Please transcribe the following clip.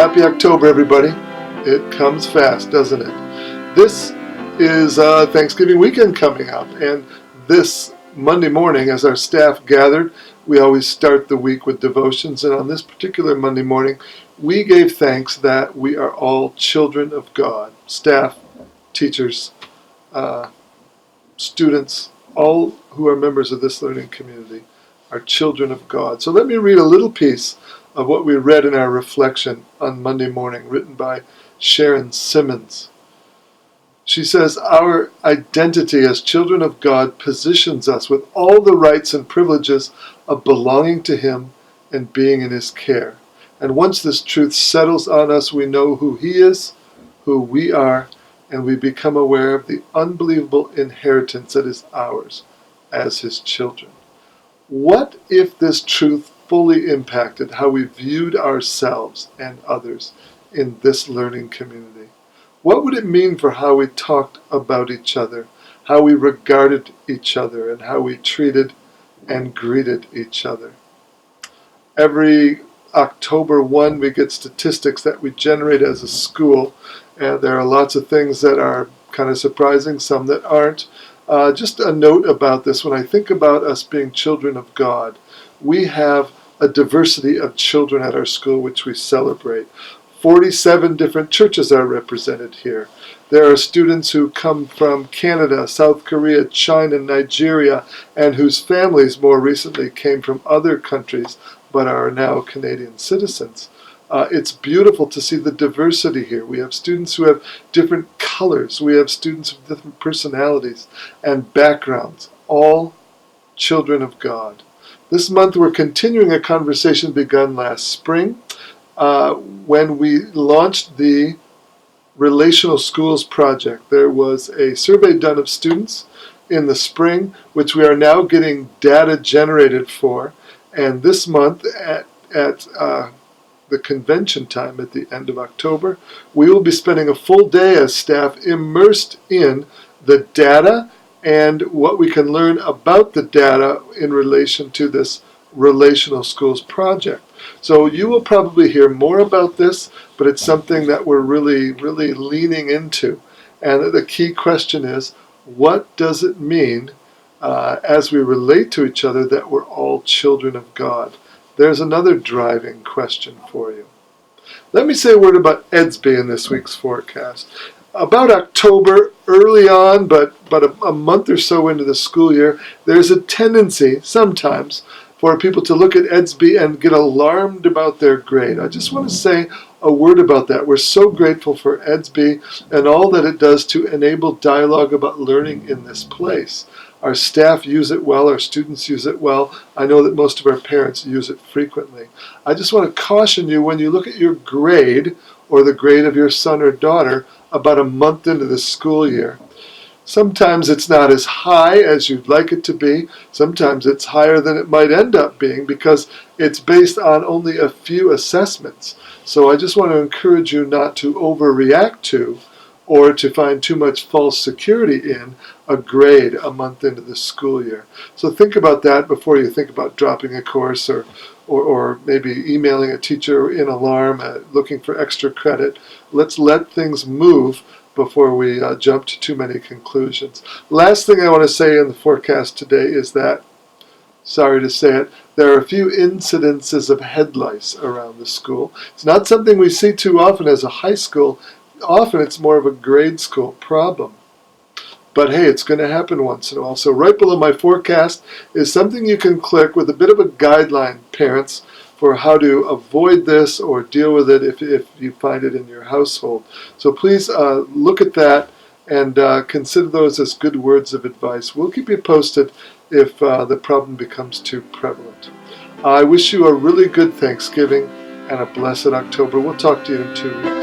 Happy October, everybody. It comes fast, doesn't it? This is Thanksgiving weekend coming up, and this Monday morning, as our staff gathered, we always start the week with devotions, and on this particular Monday morning, we gave thanks that we are all children of God. Staff, teachers, students, all who are members of this learning community are children of God. So let me read a little piece of what we read in our reflection on Monday morning, written by Sharon Simmons. She says, "Our identity as children of God positions us with all the rights and privileges of belonging to Him and being in His care. And once this truth settles on us, we know who He is, who we are, and we become aware of the unbelievable inheritance that is ours as His children." What if this truth fully impacted how we viewed ourselves and others in this learning community? What would it mean for how we talked about each other, how we regarded each other, and how we treated and greeted each other? Every October 1, we get statistics that we generate as a school, and there are lots of things that are kind of surprising, some that aren't. Just a note about this: when I think about us being children of God, we have a diversity of children at our school which we celebrate. 47 different churches are represented here. There are students who come from Canada, South Korea, China, Nigeria, and whose families more recently came from other countries but are now Canadian citizens. It's beautiful to see the diversity here. We have students who have different colors. We have students with different personalities and backgrounds, all children of God. This month we're continuing a conversation begun last spring when we launched the Relational Schools Project. There was a survey done of students in the spring, which we are now getting data generated for. And this month at the convention time at the end of October, we will be spending a full day as staff immersed in the data and what we can learn about the data in relation to this Relational Schools Project. So you will probably hear more about this, but it's something that we're really leaning into. And the key question is, what does it mean as we relate to each other that we're all children of God? There's another driving question for you. Let me say a word about Eds B in this week's forecast. About October, early on, but a month or so into the school year, there's a tendency sometimes for people to look at Eds B and get alarmed about their grade. I just want to say a word about that. We're so grateful for Eds B and all that it does to enable dialogue about learning in this place. Our staff use it well, our students use it well. I know that most of our parents use it frequently. I just want to caution you, when you look at your grade or the grade of your son or daughter about a month into the school year, sometimes it's not as high as you'd like it to be. Sometimes it's higher than it might end up being because it's based on only a few assessments. So I just want to encourage you not to overreact to or to find too much false security in a grade a month into the school year. So think about that before you think about dropping a course or maybe emailing a teacher in alarm, looking for extra credit. Let's let things move before we jump to too many conclusions. Last thing I want to say in the forecast today is that, sorry to say it, there are a few incidences of head lice around the school. It's not something we see too often as a high school. Often it's more of a grade school problem. But hey, it's going to happen once in a while. So right below my forecast is something you can click with a bit of a guideline, parents, for how to avoid this or deal with it if you find it in your household. So please look at that and consider those as good words of advice. We'll keep you posted if the problem becomes too prevalent. I wish you a really good Thanksgiving and a blessed October. We'll talk to you in 2 weeks.